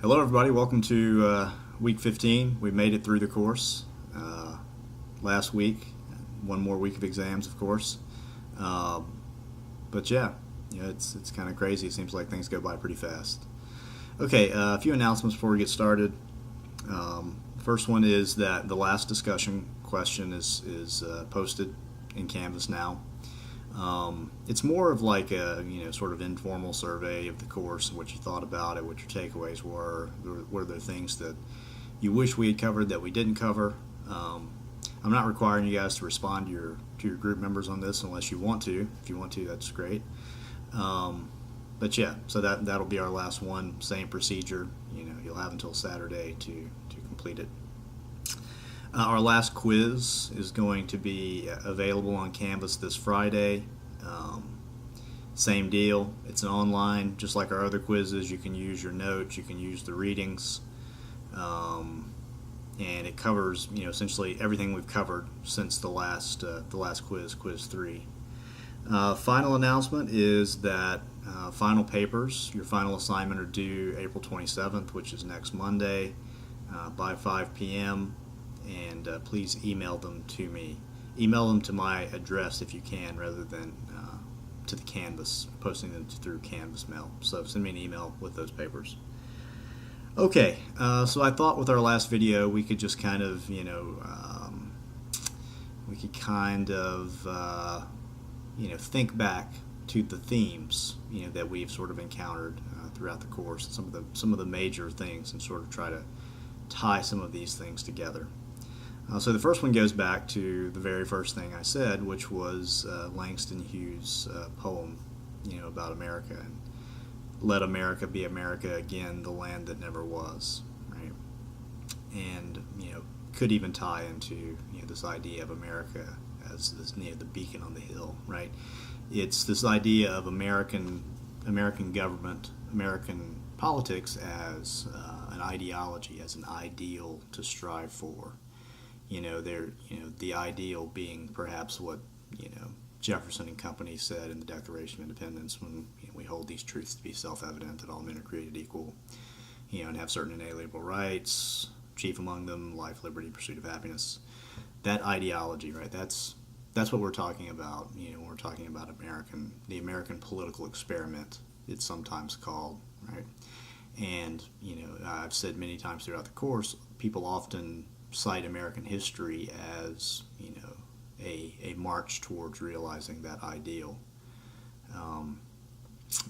Hello, everybody. Welcome to week 15. We made it through the course last week. One more week of exams, of course. Um, but yeah, it's kind of crazy. It seems like things go by pretty fast. Okay, a few announcements before we get started. First one is that the last discussion question is posted in Canvas now. It's more of like a sort of informal survey of the course and what you thought about it, what your takeaways were there things that you wish we had covered that we didn't cover. Um, I'm not requiring you guys to respond to your group members on this unless you want to. If you want to, that's great. Um, but yeah, so that'll be our last one. Same procedure. You'll have until Saturday to complete it. Our last quiz is going to be available on Canvas this Friday. Um, Same deal. It's an online, just like our other quizzes. You can use your notes. You can use the readings, um, and it covers essentially everything we've covered since the last quiz, quiz three. Final announcement is that final papers, your final assignment, are due April 27th, which is next Monday, by 5 p.m. And please email them to me. Email them to my address if you can, rather than to the Canvas, posting them through Canvas mail. So send me an email with those papers. Okay, so I thought with our last video we could just kind of, we could kind of, think back to the themes, that we've sort of encountered throughout the course, and some of the major things, and sort of try to tie some of these things together. So the first one goes back to the very first thing I said, which was Langston Hughes' poem, about America, and "Let America be America again, the land that never was," right? And could even tie into this idea of America as this the beacon on the hill, right? It's this idea of American government, American politics as an ideology, as an ideal to strive for. The ideal being perhaps what Jefferson and company said in the Declaration of Independence, when we hold these truths to be self-evident, that all men are created equal, and have certain inalienable rights, chief among them life, liberty, pursuit of happiness. That ideology, right? That's what we're talking about. When we're talking about the American political experiment, it's sometimes called, right? And I've said many times throughout the course, people often cite American history as a march towards realizing that ideal. Um,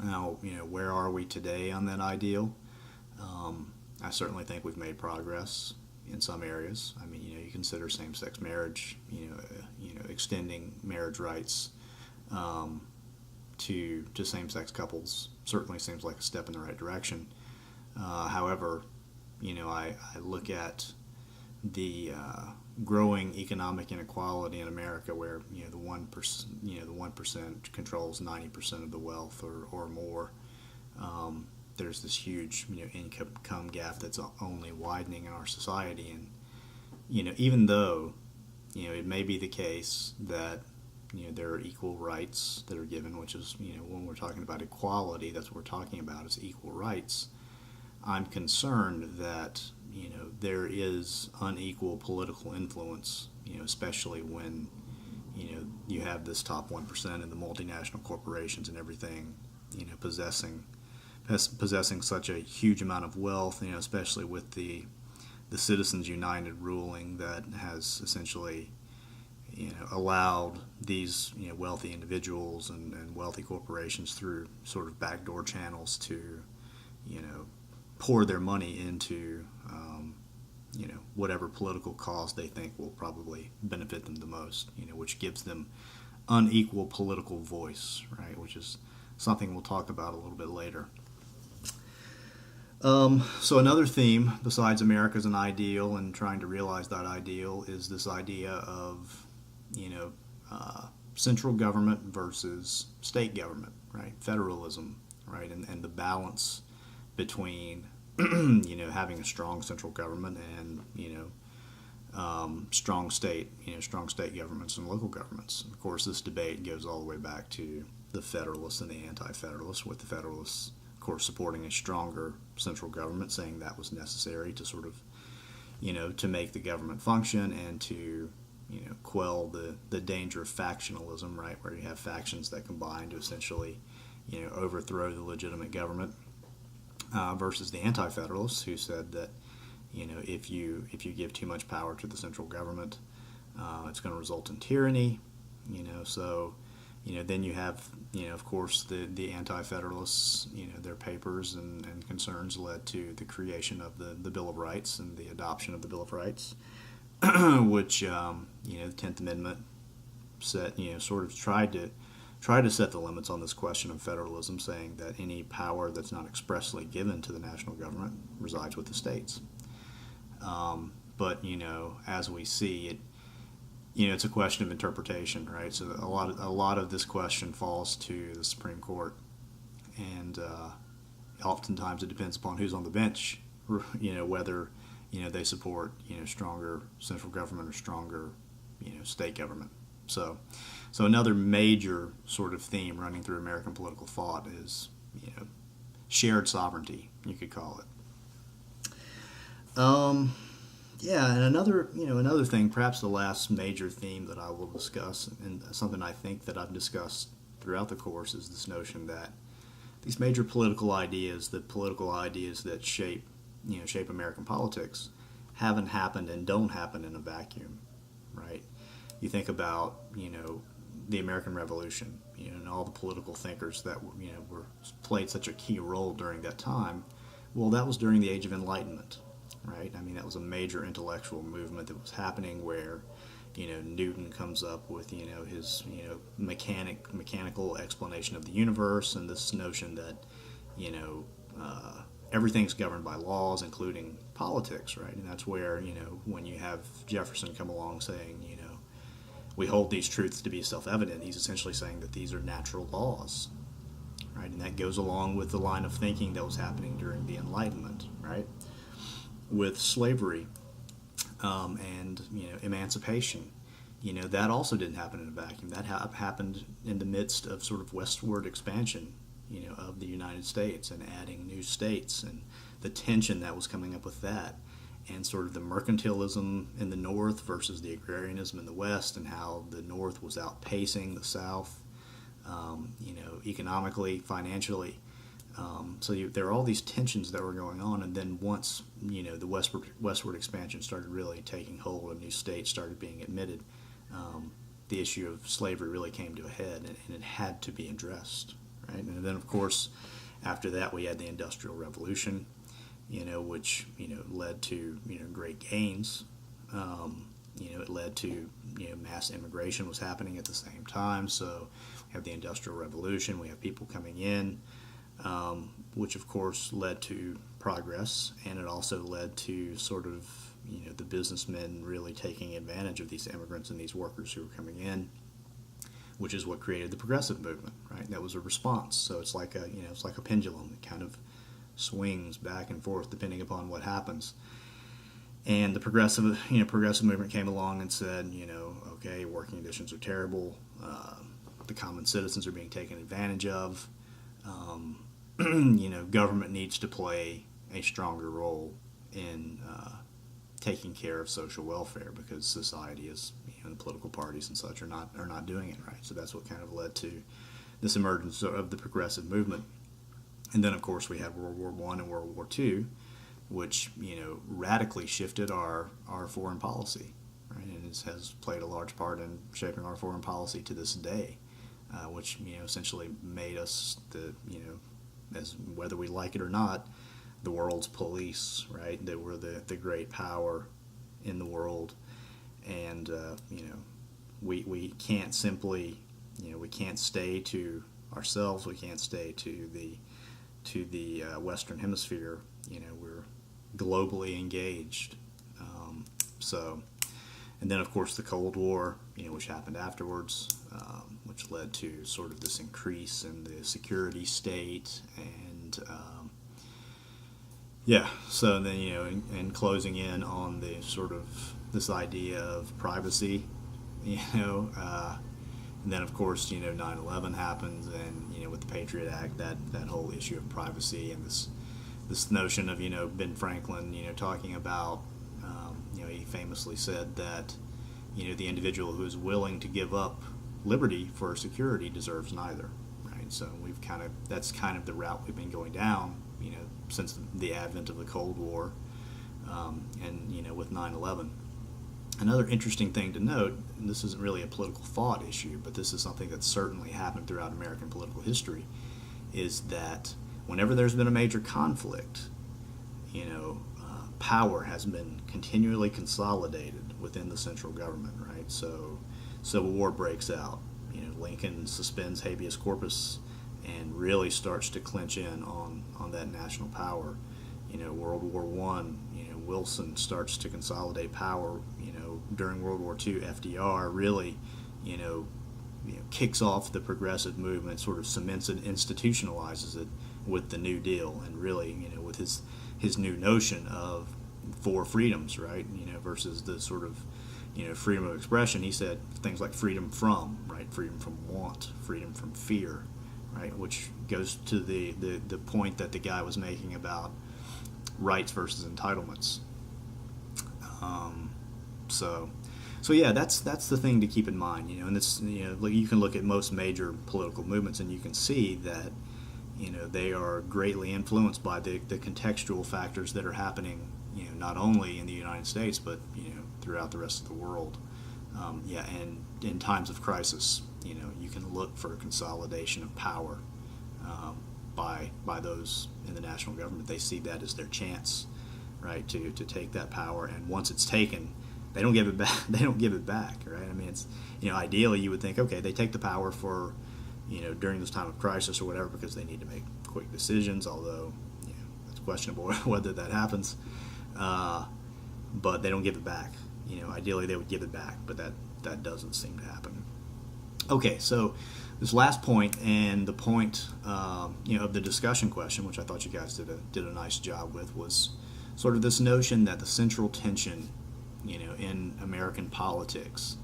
Now, where are we today on that ideal? I certainly think we've made progress in some areas. I mean, you consider same-sex marriage, extending marriage rights um, to same-sex couples certainly seems like a step in the right direction. However, I look at the growing economic inequality in America, where the 1% controls 90% of the wealth or more. There's this huge income gap that's only widening in our society, and even though it may be the case that there are equal rights that are given, which is when we're talking about equality, that's what we're talking about, is equal rights. I'm concerned that there is unequal political influence, especially when you have this top 1% and the multinational corporations and everything, possessing such a huge amount of wealth, especially with the Citizens United ruling that has essentially allowed these wealthy individuals and wealthy corporations through sort of backdoor channels to pour their money into whatever political cause they think will probably benefit them the most, which gives them unequal political voice, right? Which is something we'll talk about a little bit later. So another theme besides America as an ideal and trying to realize that ideal is this idea of central government versus state government, right? Federalism, right? And the balance between having a strong central government and strong state governments and local governments. Of course, this debate goes all the way back to the Federalists and the Anti-Federalists, with the Federalists, of course, supporting a stronger central government, saying that was necessary to sort of, to make the government function and to, quell the danger of factionalism, right, where you have factions that combine to essentially, overthrow the legitimate government, versus the anti-federalists who said that, if you give too much power to the central government, it's going to result in tyranny, so. Then you have, of course, the anti-federalists, their papers and concerns led to the creation of the Bill of Rights and the adoption of the Bill of Rights, which, the 10th Amendment set, sort of tried to set the limits on this question of federalism, saying that any power that's not expressly given to the national government resides with the states. But, as we see, it's a question of interpretation, right? So a lot of this question falls to the Supreme Court, and oftentimes it depends upon who's on the bench, whether they support stronger central government or stronger state government. So another major sort of theme running through American political thought is shared sovereignty, you could call it. Yeah, and another thing, perhaps the last major theme that I will discuss, and something I think that I've discussed throughout the course, is this notion that these major political ideas that shape American politics, haven't happened and don't happen in a vacuum, right? You think about the American Revolution, and all the political thinkers that were played such a key role during that time. Well, that was during the Age of Enlightenment. Right? I mean, that was a major intellectual movement that was happening where, Newton comes up with, his, mechanical explanation of the universe, and this notion that, everything's governed by laws, including politics, right? And that's where, when you have Jefferson come along saying, we hold these truths to be self-evident, he's essentially saying that these are natural laws, right? And that goes along with the line of thinking that was happening during the Enlightenment, right? With slavery and emancipation, that also didn't happen in a vacuum. That happened in the midst of sort of westward expansion, of the United States, and adding new states, and the tension that was coming up with that, and sort of the mercantilism in the North versus the agrarianism in the West, and how the North was outpacing the South, economically, financially. So there are all these tensions that were going on, and then once the westward expansion started really taking hold and new states started being admitted, the issue of slavery really came to a head, and it had to be addressed, right? And then, of course, after that we had the Industrial Revolution, which led to great gains. It led to mass immigration was happening at the same time. So we have the Industrial Revolution, we have people coming in. Which of course led to progress, and it also led to sort of the businessmen really taking advantage of these immigrants and these workers who were coming in, which is what created the progressive movement, right? And that was a response. So it's like a pendulum. It kind of swings back and forth depending upon what happens. And the progressive movement came along and said, okay, working conditions are terrible. The common citizens are being taken advantage of. Government needs to play a stronger role in taking care of social welfare, because society is, the political parties and such are not doing it right. So that's what kind of led to this emergence of the progressive movement. And then, of course, we had World War I and World War II, which radically shifted our foreign policy, right? And it has played a large part in shaping our foreign policy to this day. Which essentially made us as whether we like it or not, the world's police, right? They were the great power in the world, and we can't simply we can't stay to ourselves. We can't stay to the Western Hemisphere. We're globally engaged. And then, of course, the Cold War, which happened afterwards, which led to sort of this increase in the security state, and so then, and closing in on the sort of this idea of privacy, And then, of course, 9/11 happens, and with the Patriot Act, that whole issue of privacy and this notion of Ben Franklin, talking about, he famously said that the individual who is willing to give up liberty for security deserves neither, right? So that's kind of the route we've been going down, since the advent of the Cold War, and with 9/11. Another interesting thing to note, and this isn't really a political thought issue, but this is something that's certainly happened throughout American political history, is that whenever there's been a major conflict, power has been continually consolidated within the central government, right? So Civil War breaks out. Lincoln suspends habeas corpus and really starts to clinch in on that national power. World War One, Wilson starts to consolidate power. During World War II, FDR really, kicks off the progressive movement, sort of cements it, institutionalizes it with the New Deal, and really, with his new notion of four freedoms, right? Versus the sort of, freedom of expression. He said things like freedom from, right? Freedom from want, freedom from fear, right? Which goes to the point that the guy was making about rights versus entitlements. So yeah, that's the thing to keep in mind, and it's, you can look at most major political movements and you can see that, they are greatly influenced by the contextual factors that are happening, not only in the United States, but, throughout the rest of the world. And in times of crisis, you can look for a consolidation of power by those in the national government. They see that as their chance, right, to take that power, and once it's taken, they don't give it back. They don't give it back, right? I mean, it's, ideally you would think, okay, they take the power for, during this time of crisis or whatever, because they need to make quick decisions, although, it's questionable whether that happens. But they don't give it back. Ideally they would give it back, but that doesn't seem to happen. Okay, so this last point, and the point, of the discussion question, which I thought you guys did a nice job with, was sort of this notion that the central tension, in American politics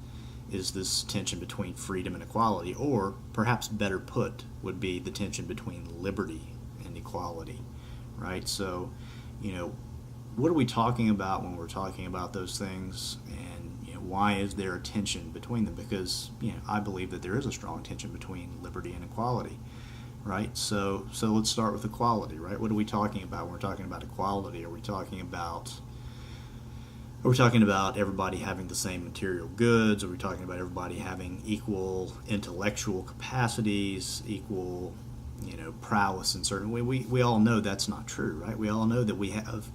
is this tension between freedom and equality, or perhaps better put would be the tension between liberty and equality, right? So, what are we talking about when we're talking about those things, and why is there a tension between them? Because I believe that there is a strong tension between liberty and equality, right? So let's start with equality, right? What are we talking about when we're talking about equality? Are we talking about everybody having the same material goods? Are we talking about everybody having equal intellectual capacities, equal, prowess in certain way? We all know that's not true, right? We all know that we have,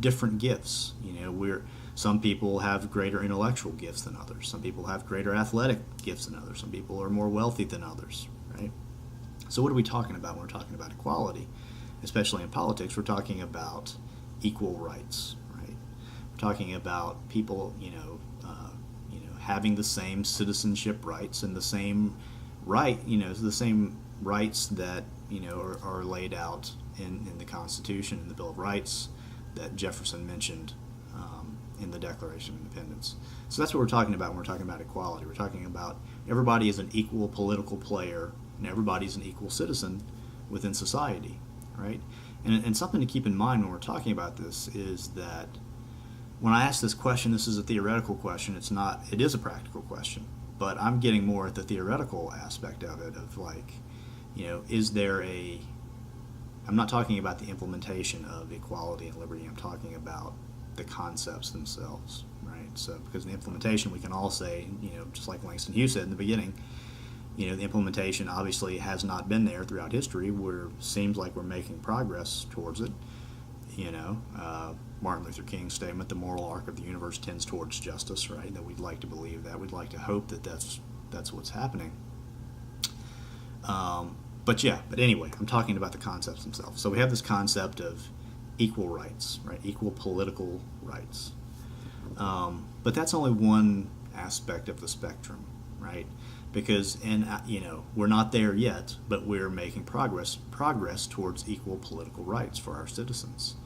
different gifts. Some people have greater intellectual gifts than others. Some people have greater athletic gifts than others. Some people are more wealthy than others, right? So what are we talking about when we're talking about equality? Especially in politics, we're talking about equal rights, right? We're talking about people, having the same citizenship rights and the same the same rights that, are laid out in the Constitution and the Bill of Rights that Jefferson mentioned in the Declaration of Independence. So that's what we're talking about when we're talking about equality. We're talking about everybody is an equal political player and everybody's an equal citizen within society, right? And something to keep in mind when we're talking about this is that when I ask this question, this is a theoretical question. It is a practical question, but I'm getting more at the theoretical aspect of it, of like, I'm not talking about the implementation of equality and liberty. I'm talking about the concepts themselves, right? So, because the implementation, we can all say, just like Langston Hughes said in the beginning, the implementation obviously has not been there throughout history. Seems like we're making progress towards it. Martin Luther King's statement, the moral arc of the universe tends towards justice, right? That we'd like to believe that. We'd like to hope that that's what's happening. But anyway, I'm talking about the concepts themselves. So we have this concept of equal rights, right? Equal political rights. But that's only one aspect of the spectrum, right? Because, we're not there yet, but we're making progress towards equal political rights for our citizens.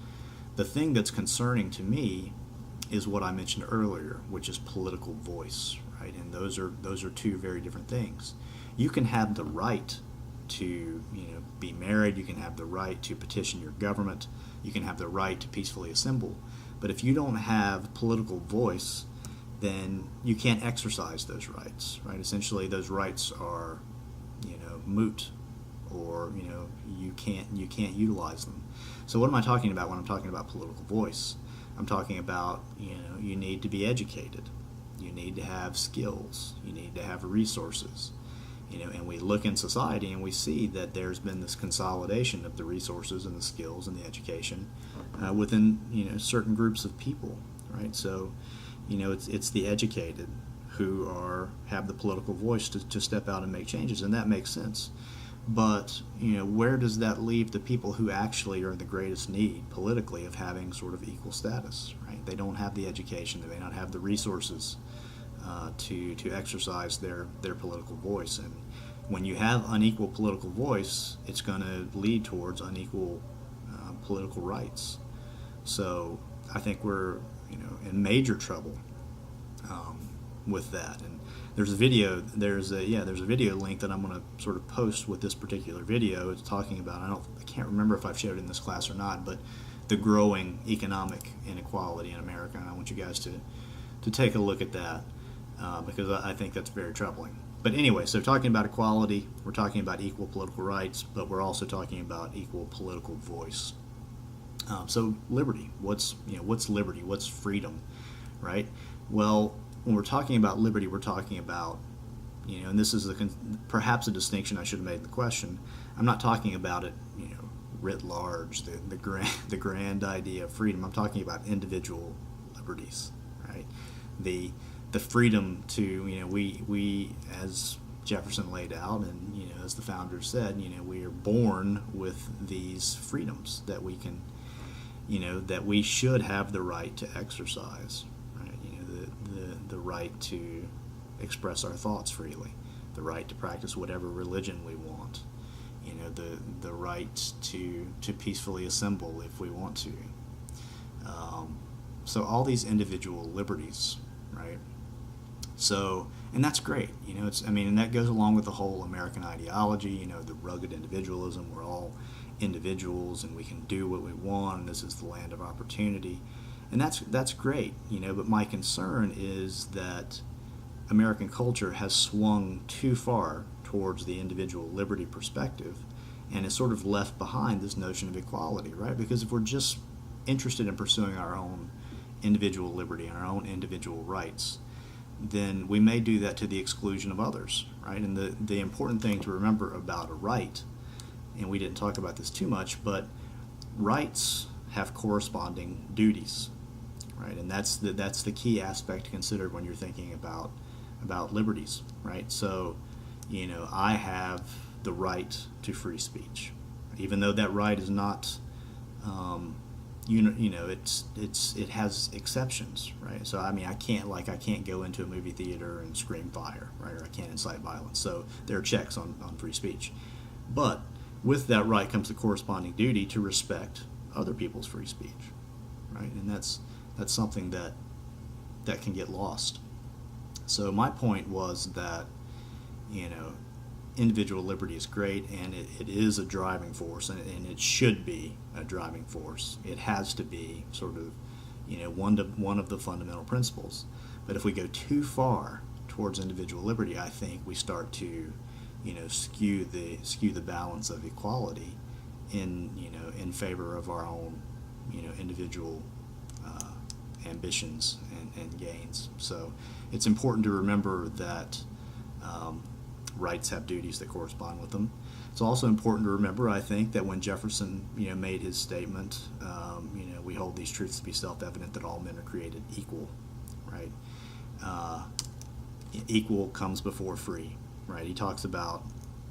The thing that's concerning to me is what I mentioned earlier, which is political voice, right? right? And those are two very different things. You can have the right to be married. You can have the right to petition your government. You can have the right to peacefully assemble. But if you don't have political voice, then you can't exercise those rights, right? Essentially, those rights are moot, or you can't utilize them. So what am I talking about when I'm talking about political voice? I'm talking about you need to be educated, you need to have skills, you need to have resources, and we look in society and we see that there's been this consolidation of the resources and the skills and the education within certain groups of people, right? So it's the educated who have the political voice to step out and make changes, and that makes sense. But where does that leave the people who actually are in the greatest need politically of having sort of equal status, right? They don't have the education, they may not have the resources to exercise their political voice. And when you have unequal political voice, it's going to lead towards unequal political rights. So I think we're in major trouble with that. And there's a video link that I'm going to sort of post with this particular video. It's talking about, I can't remember if I've showed it in this class or not, but the growing economic inequality in America. And I want you guys to take a look at that because I think that's very troubling. But anyway, so talking about equality, we're talking about equal political rights, but we're also talking about equal political voice. So liberty, what's liberty? What's freedom, right? Well, when we're talking about liberty, we're talking about, and this is perhaps a distinction I should have made in the question. I'm not talking about it, writ large, the grand idea of freedom. I'm talking about individual liberties, right? The freedom to, we as Jefferson laid out, and as the founders said, we are born with these freedoms that we can, that we should have the right to exercise. The right to express our thoughts freely, the right to practice whatever religion we want, the right to peacefully assemble if we want to. So all these individual liberties, right? So, and that's great, and that goes along with the whole American ideology, the rugged individualism. We're all individuals and we can do what we want, and this is the land of opportunity. And that's great, but my concern is that American culture has swung too far towards the individual liberty perspective and has sort of left behind this notion of equality, right? Because if we're just interested in pursuing our own individual liberty and our own individual rights, then we may do that to the exclusion of others, right? And the important thing to remember about a right, and we didn't talk about this too much, but rights have corresponding duties, right? And that's the key aspect to consider when you're thinking about liberties, right? So, I have the right to free speech, even though that right is not, it has exceptions, right? So I can't go into a movie theater and scream fire, right? Or I can't incite violence. So there are checks on free speech, but with that right comes the corresponding duty to respect other people's free speech, right? And that's something that can get lost. So my point was that individual liberty is great, and it is a driving force, and it should be a driving force. It has to be sort of one of the fundamental principles. But if we go too far towards individual liberty, I think we start to skew the balance of equality in favor of our own individual ambitions and gains. So it's important to remember that rights have duties that correspond with them. It's also important to remember, I think, that when Jefferson made his statement, we hold these truths to be self-evident that all men are created equal, right? Equal comes before free, right? He talks about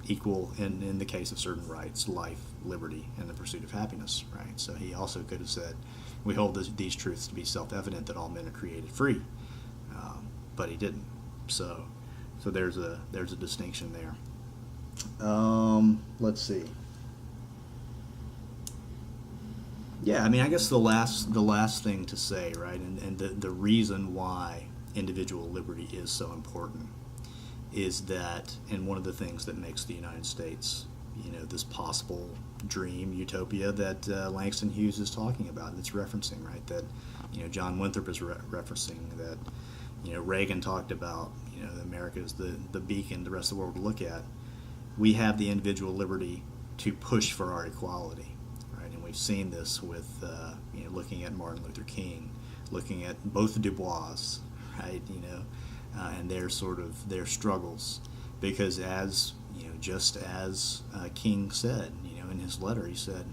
equal in the case of certain rights, life, liberty, and the pursuit of happiness, right? So he also could have said, we hold these truths to be self-evident that all men are created free, but he didn't. So there's a distinction there. Let's see. Yeah, I guess the last thing to say, right, and the reason why individual liberty is so important is that, and one of the things that makes the United States, this possible dream utopia that Langston Hughes is talking about, that's referencing, right? That, John Winthrop is referencing, that, Reagan talked about, America is the beacon the rest of the world to look at. We have the individual liberty to push for our equality, right? And we've seen this with, looking at Martin Luther King, looking at both Du Bois, right? And their struggles, because just as King said, in his letter, he said,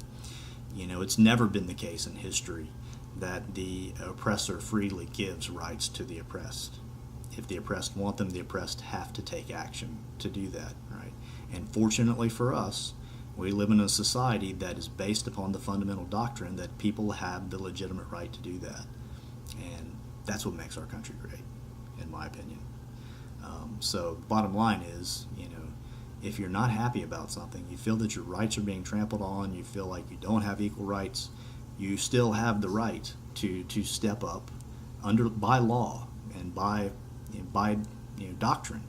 it's never been the case in history that the oppressor freely gives rights to the oppressed. If the oppressed want them, the oppressed have to take action to do that, right? And fortunately for us, we live in a society that is based upon the fundamental doctrine that people have the legitimate right to do that. And that's what makes our country great, in my opinion. So bottom line is, if you're not happy about something, you feel that your rights are being trampled on, you feel like you don't have equal rights, you still have the right to step up by law and by doctrine.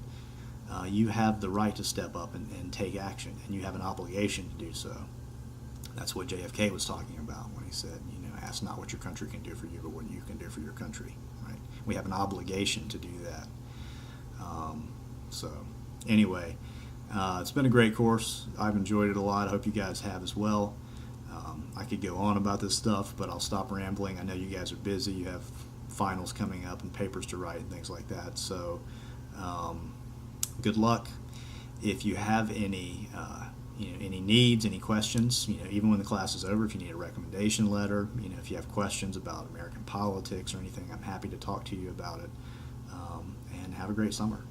You have the right to step up and take action, and you have an obligation to do so. That's what JFK was talking about when he said, ask not what your country can do for you, but what you can do for your country. Right? We have an obligation to do that. So anyway, it's been a great course. I've enjoyed it a lot. I hope you guys have as well. I could go on about this stuff, but I'll stop rambling. I know you guys are busy. You have finals coming up and papers to write and things like that. So good luck. If you have any needs, any questions, even when the class is over, if you need a recommendation letter, if you have questions about American politics or anything, I'm happy to talk to you about it. And have a great summer.